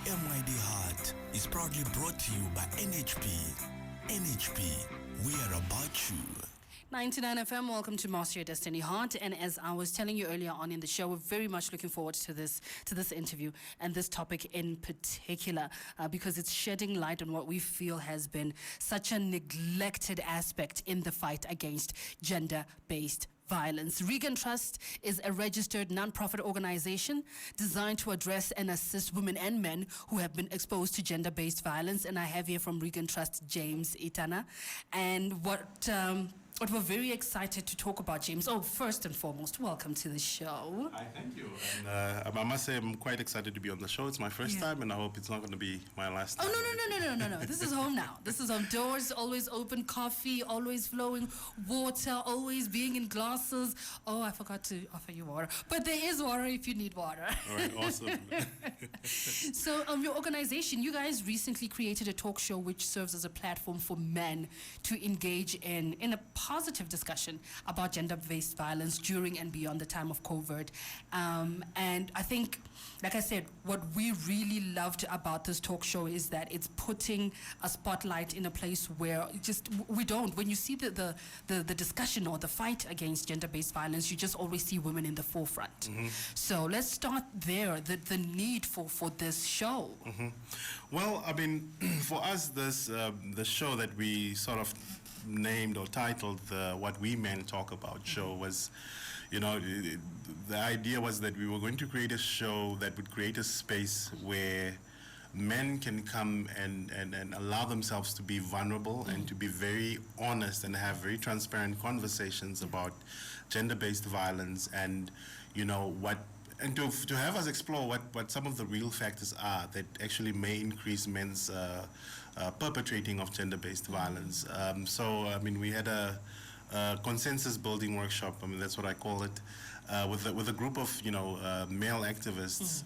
MYD Heart is proudly brought to you by NHP. NHP, we are about you. 99 FM, welcome to Master Your Destiny Heart. And as I was telling you earlier on in the show, we're very much looking forward to this interview and this topic in particular, because it's shedding light on what we feel has been such a neglected aspect in the fight against gender-based violence. Regan Trust is a registered non-profit organization designed to address and assist women and men who have been exposed to gender-based violence. And I have here from Regan Trust, James Itana. And what we're very excited to talk about, James. Oh, first and foremost, welcome to the show. Hi, thank you. And I must say I'm quite excited to be on the show. It's my first time, and I hope it's not going to be my last time. Oh, no. This is home now. This is home. Doors always open, coffee always flowing, water always being in glasses. Oh, I forgot to offer you water. But there is water if you need water. All right, awesome. So your organization, you guys recently created a talk show which serves as a platform for men to engage in a positive discussion about gender-based violence during and beyond the time of COVID. And I think, like I said, what we really loved about this talk show is that it's putting a spotlight in a place where when you see the discussion or the fight against gender-based violence, you just always see women in the forefront. Mm-hmm. So let's start there, the need for this show. Mm-hmm. Well, I mean, for us, the show that we sort of named or titled the What We Men Talk About show was, the idea was that we were going to create a show that would create a space where men can come and allow themselves to be vulnerable and to be very honest and have very transparent conversations about gender-based violence and, to have us explore what some of the real factors are that actually may increase men's perpetrating of gender-based violence. We had a consensus building workshop. I mean, that's what I call it, with a group of male activists.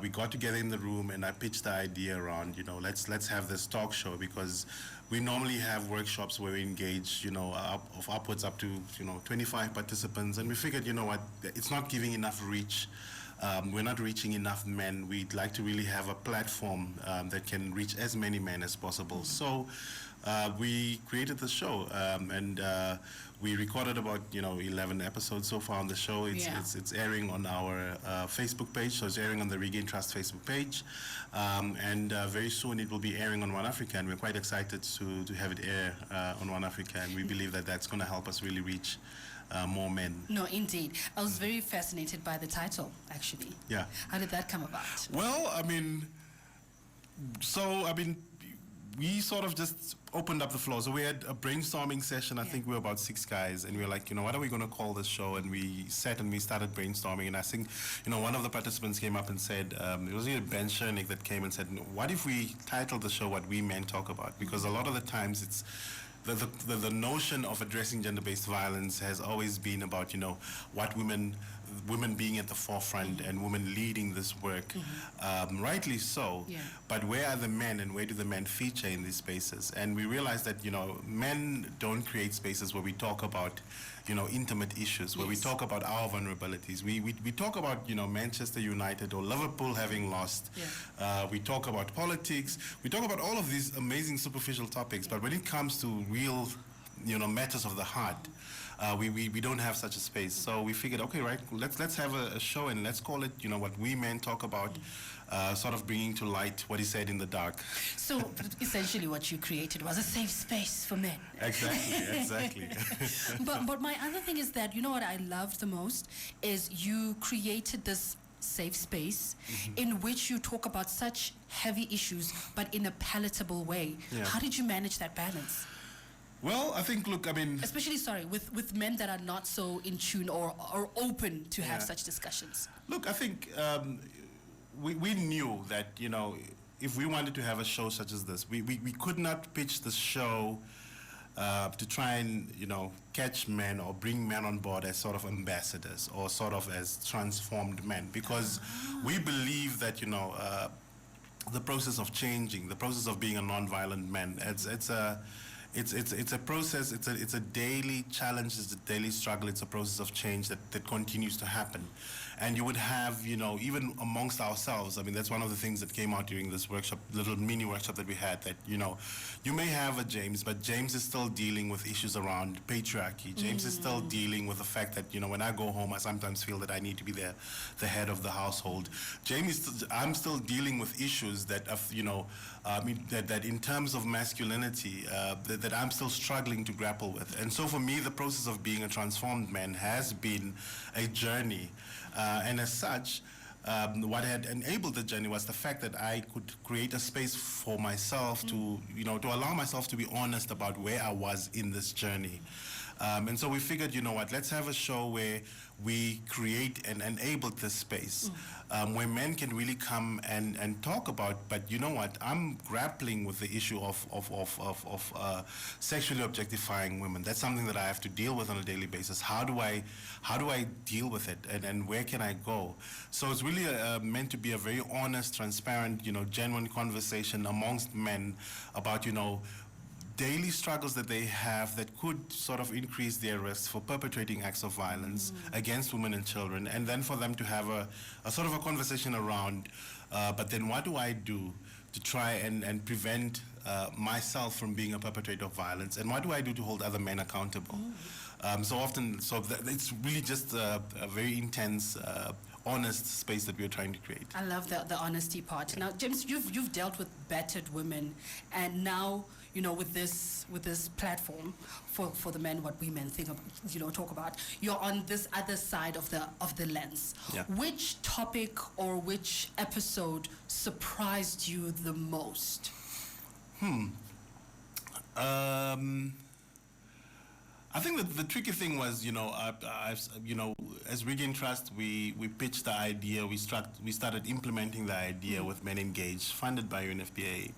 We got together in the room and I pitched the idea around, let's have this talk show, because we normally have workshops where we engage, upwards up to 25 participants, and we figured, it's not giving enough reach. We're not reaching enough men. We'd like to really have a platform that can reach as many men as possible. So we created the show, and we recorded about 11 episodes so far on the show. It's airing on our Facebook page, so it's airing on the Regain Trust Facebook page, and very soon it will be airing on One Africa, and we're quite excited to have it air on One Africa, and we believe that that's going to help us really reach more men. No, indeed. I was very fascinated by the title, actually. Yeah. How did that come about? Well, we sort of just opened up the floor. So we had a brainstorming session. I think we were about 6 guys, and we were like, what are we going to call this show? And we sat and we started brainstorming. And I think, one of the participants came up and said, it was Ben Schernick that came and said, what if we title the show What We Men Talk About? Because a lot of the times it's the notion of addressing gender-based violence has always been about, what women being at the forefront and women leading this work, rightly so. Yeah. But where are the men, and where do the men feature in these spaces? And we realized that, men don't create spaces where we talk about, intimate issues, where we talk about our vulnerabilities. We talk about, Manchester United or Liverpool having lost. Yeah. We talk about politics. We talk about all of these amazing superficial topics. But when it comes to real, matters of the heart, we don't have such a space. So we figured, okay, right, let's have a show, and let's call it, What We Men Talk About, sort of bringing to light what is said in the dark. So essentially what you created was a safe space for men. Exactly. But my other thing is that, what I loved the most is you created this safe space in which you talk about such heavy issues, but in a palatable way. Yeah. How did you manage that balance? Well, I think, especially, with men that are not so in tune or open to have such discussions. Look, I think we knew that, if we wanted to have a show such as this, we could not pitch the show to try and, catch men or bring men on board as sort of ambassadors or sort of as transformed men, because we believe that, the process of changing, the process of being a non-violent man, it's a process. It's a daily challenge. It's a daily struggle. It's a process of change that continues to happen. And you would have, even amongst ourselves. I mean, that's one of the things that came out during this workshop, little mini workshop that we had. That you may have a James, but James is still dealing with issues around patriarchy. James is still dealing with the fact that when I go home, I sometimes feel that I need to be the head of the household. I'm still dealing with issues that that in terms of masculinity, that I'm still struggling to grapple with. And so for me, the process of being a transformed man has been a journey. And as such, what had enabled the journey was the fact that I could create a space for myself to allow myself to be honest about where I was in this journey. And so we figured, let's have a show where we create and enable this space where men can really come and talk about, but you know what, I'm grappling with the issue of sexually objectifying women. That's something that I have to deal with on a daily basis. How do I deal with it, and where can I go? So it's really meant to be a very honest, transparent, genuine conversation amongst men about, daily struggles that they have that could sort of increase their risk for perpetrating acts of violence against women and children, and then for them to have a sort of a conversation around, but then what do I do to try and prevent myself from being a perpetrator of violence, and what do I do to hold other men accountable? It's really just a very intense, honest space that we're trying to create. I love the honesty part. Now, James, you've dealt with battered women, and now with this platform for the men, what women think about, talk about, you're on this other side of the lens. Yeah. Which topic or which episode surprised you the most? I think that the tricky thing was, as Regain Trust, we pitched the idea, we started implementing the idea with Men Engaged, funded by UNFPA.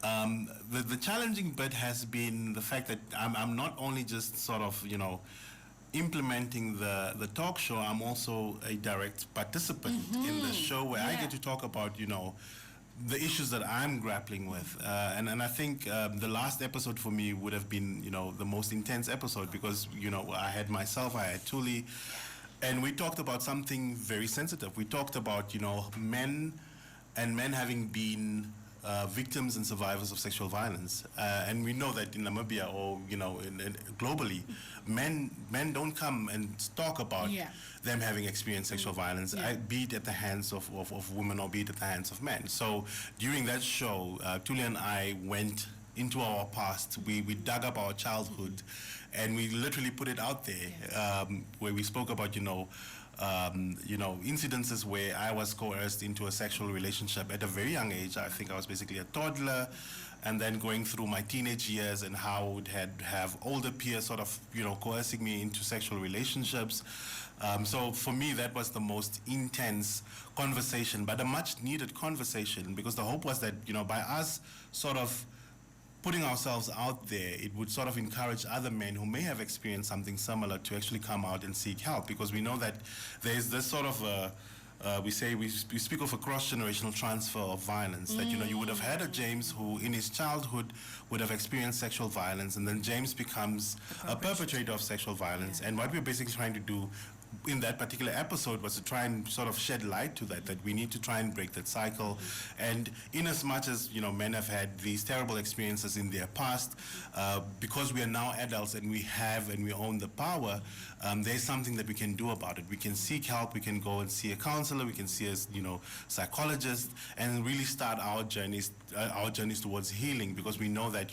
The challenging bit has been the fact that I'm not only just sort of, implementing the talk show, I'm also a direct participant in the show where I get to talk about, the issues that I'm grappling with. And I think the last episode for me would have been, the most intense episode because, I had myself, I had Tuli, and we talked about something very sensitive. We talked about, men having been victims and survivors of sexual violence. And we know that in Namibia or, globally, men don't come and talk about them having experienced sexual violence, be it at the hands of women or be it at the hands of men. So during that show, Tuli and I went into our past. We dug up our childhood and we literally put it out there, where we spoke about, incidences where I was coerced into a sexual relationship at a very young age. I think I was basically a toddler, and then going through my teenage years and how I would have older peers sort of, coercing me into sexual relationships. So for me, that was the most intense conversation, but a much needed conversation, because the hope was that, by us sort of putting ourselves out there, it would sort of encourage other men who may have experienced something similar to actually come out and seek help, because we know that there's this sort of we speak of a cross-generational transfer of violence, that you would have had a James who in his childhood would have experienced sexual violence, and then James becomes a perpetrator of sexual violence. And what we're basically trying to do in that particular episode was to try and sort of shed light to that we need to try and break that cycle. And in as much as, men have had these terrible experiences in their past, because we are now adults and we own the power, there's something that we can do about it. We can seek help, we can go and see a counselor, we can see a psychologist, and really start our journeys towards healing, because we know that,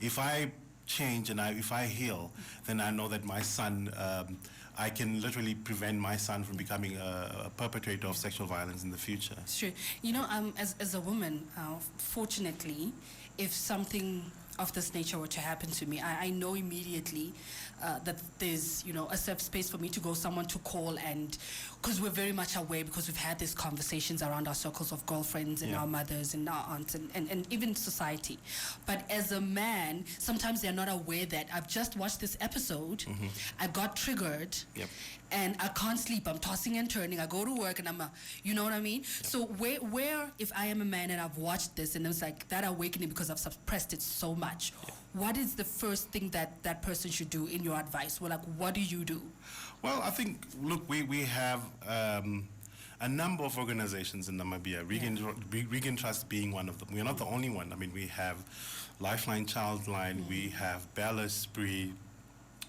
if I change and if I heal, then I know that my son, I can literally prevent my son from becoming a perpetrator of sexual violence in the future. It's true. As a woman, fortunately, if something of this nature were to happen to me, I know immediately that there's, a safe space for me to go, someone to call, and because we're very much aware, because we've had these conversations around our circles of girlfriends and our mothers and our aunts and even society. But as a man, sometimes they're not aware that I've just watched this episode, I got triggered, and I can't sleep. I'm tossing and turning. I go to work and you know what I mean? Yep. So where if I am a man and I've watched this and it's like that awakening because I've suppressed it so much, much, what is the first thing that that person should do in your advice? Well, like, what do you do? Well, I think, look, we have a number of organizations in Namibia, Regan Trust being one of them. We're not the only one. I mean, we have Lifeline Childline, we have Bell Esprit,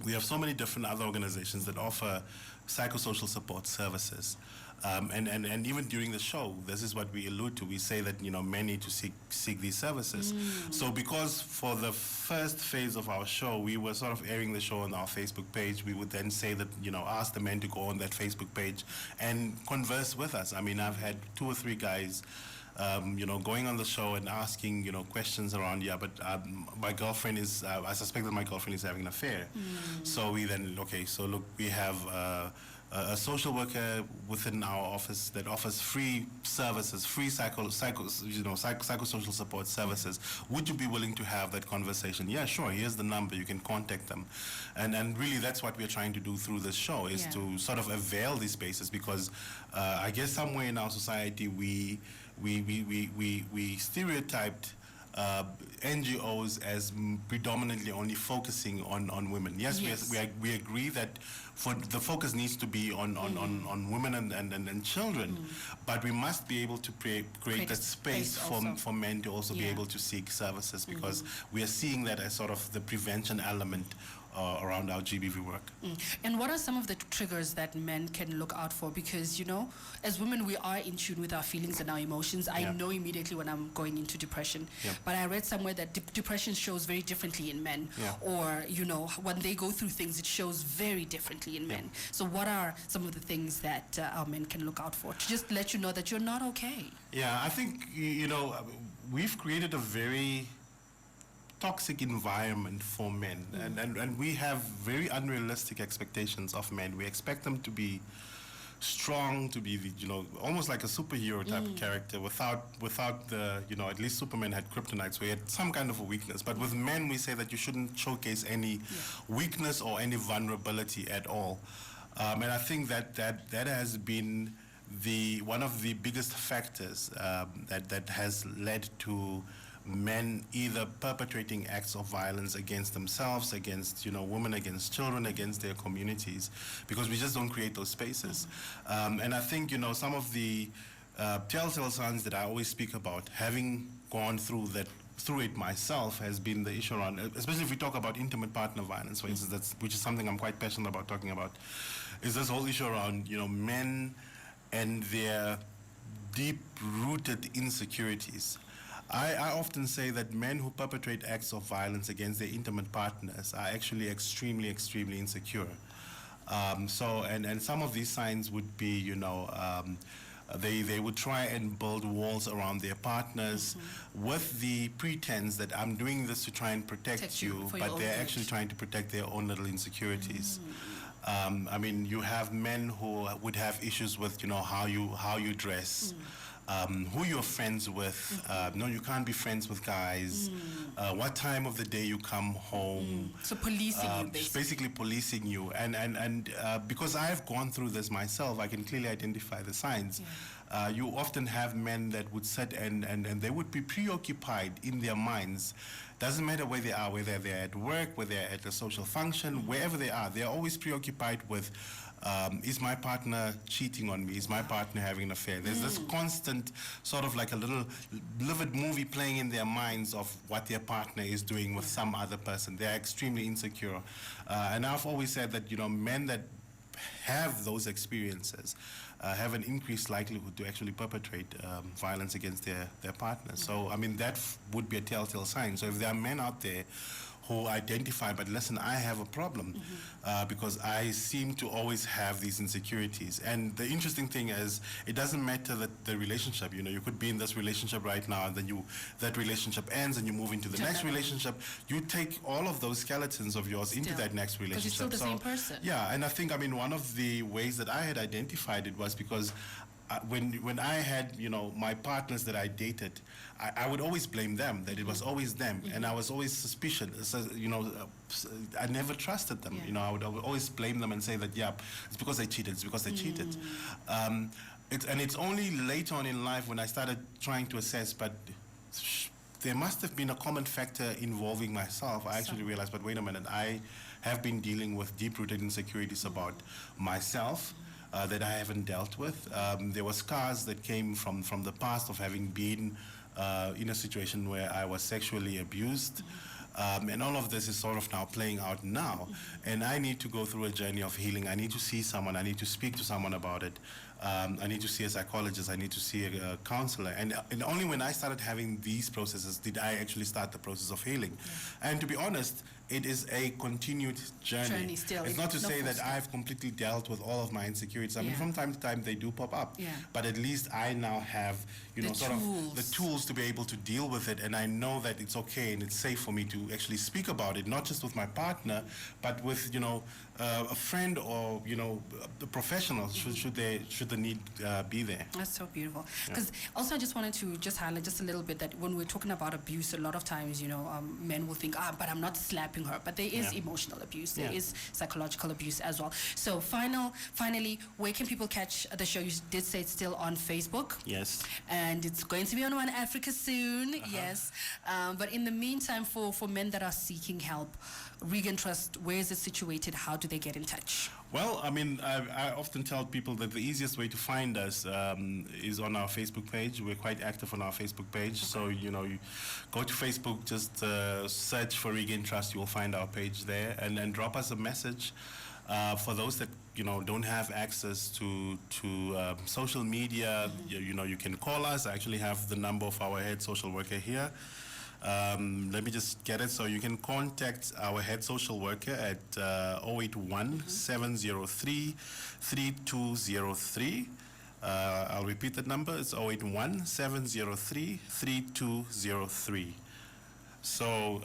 we have so many different other organizations that offer psychosocial support services. And even during the show, this is what we allude to. We say that, men need to seek these services. So because for the first phase of our show, we were sort of airing the show on our Facebook page, we would then say that, ask the men to go on that Facebook page and converse with us. I mean, I've had 2 or 3 guys going on the show and asking, questions around, but my girlfriend is, I suspect that my girlfriend is having an affair. So we then, so look, we have a social worker within our office that offers free services, free psychosocial support services. Would you be willing to have that conversation? Yeah, sure, here's the number, you can contact them. And really that's what we're trying to do through this show, is to sort of avail these spaces, because I guess somewhere in our society we stereotyped NGOs as predominantly only focusing on women. Yes, we agree that the focus needs to be on women and children, but we must be able to create that space for men to also be able to seek services, because we are seeing that as sort of the prevention element around our GBV work. And what are some of the triggers that men can look out for? Because, as women, we are in tune with our feelings and our emotions. I know immediately when I'm going into depression. But I read somewhere that depression shows very differently in men. Or, when they go through things, it shows very differently in men. So what are some of the things that our men can look out for to just let you know that you're not okay? Yeah, I think, we've created a very toxic environment for men, and we have very unrealistic expectations of men. We expect them to be strong, to be almost like a superhero type of character, without the at least Superman had kryptonite, so he had some kind of a weakness. But with men, we say that you shouldn't showcase any weakness or any vulnerability at all. And I think that has been one of the biggest factors that has led to men either perpetrating acts of violence against themselves, against women, against children, against their communities, because we just don't create those spaces. And I think some of the telltale signs that I always speak about, having gone through it myself, has been the issue around, especially if we talk about intimate partner violence, for instance, which is something I'm quite passionate about talking about, is this whole issue around men and their deep-rooted insecurities. I often say that men who perpetrate acts of violence against their intimate partners are actually extremely, extremely insecure. And some of these signs would be, they would try and build walls around their partners with the pretense that I'm doing this to try and protect you, but they're actually trying to protect their own little insecurities. I mean, you have men who would have issues with, how you dress. Who you're friends with. No, you can't be friends with guys. What time of the day you come home. So policing you, basically policing you. And because I've gone through this myself, I can clearly identify the signs. You often have men that would sit and they would be preoccupied in their minds. Doesn't matter where they are, whether they're at work, whether they're at a social function, wherever they are, they're always preoccupied with, is my partner cheating on me? Is my partner having an affair? There's this constant sort of like a little livid movie playing in their minds of what their partner is doing with some other person. They're extremely insecure. And I've always said that, men that have those experiences have an increased likelihood to actually perpetrate violence against their partners. So, I mean, that would be a telltale sign. So if there are men out there who identify, but listen, I have a problem because I seem to always have these insecurities. And the interesting thing is, it doesn't matter that the relationship, you could be in this relationship right now, and then that relationship ends and you move into the next relationship. You take all of those skeletons of yours into that next relationship. Because you're still the same person. Yeah, and I think, one of the ways that I had identified it was because when I had, my partners that I dated, I would always blame them, that it was always them, and I was always suspicious. So, I never trusted them. I would always blame them and say that, it's because they cheated, it's because they cheated. It's only later on in life when I started trying to assess, but there must have been a common factor involving myself. I actually realized, but wait a minute, I have been dealing with deep-rooted insecurities about myself that I haven't dealt with. There were scars that came from the past of having been in a situation where I was sexually abused. And all of this is sort of now playing out now. And I need to go through a journey of healing. I need to see someone. I need to speak to someone about it. I need to see a psychologist. I need to see a counselor. And only when I started having these processes did I actually start the process of healing. And to be honest, it is a continued journey. Still. It's not to say that I've completely dealt with all of my insecurities. I mean, from time to time they do pop up. But at least I now have, you know, sort of the tools to be able to deal with it. And I know that it's okay and it's safe for me to actually speak about it, not just with my partner, but with, you know, a friend or, you know, a professional, should the need be there. That's so beautiful. Because also I just wanted to just highlight just a little bit that when we're talking about abuse, a lot of times, you know, men will think, but I'm not slapping her. But there is emotional abuse. There is psychological abuse as well. So finally, where can people catch the show? You did say it's still on Facebook. Yes. And it's going to be on One Africa soon. Yes. But in the meantime, for men that are seeking help, Regan Trust, where is it situated? How do they get in touch? Well, I mean, I often tell people that the easiest way to find us is on our Facebook page. We're quite active on our Facebook page. So, you know, you go to Facebook, just search for Regan Trust. You will find our page there. And then drop us a message. For those that, you know, don't have access to social media, you know, you can call us. I actually have the number of our head social worker here. Let me just get it. So you can contact our head social worker at 081-703-3203. I'll repeat that number. It's 081-703-3203. So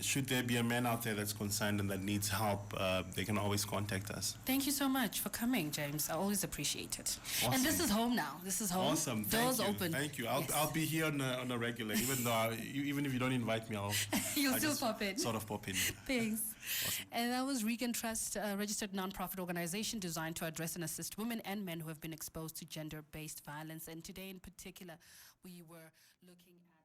should there be a man out there that's concerned and that needs help, they can always contact us. Thank you so much for coming, James. I always appreciate it. Awesome. And this is home now. This is home. Awesome. Doors open. Thank you. I'll be here on a regular, even though even if you don't invite me, You'll I'll still just pop in. Sort of pop in. Thanks. Awesome. And that was Regan Trust, a registered non-profit organization designed to address and assist women and men who have been exposed to gender-based violence. And today in particular, we were looking at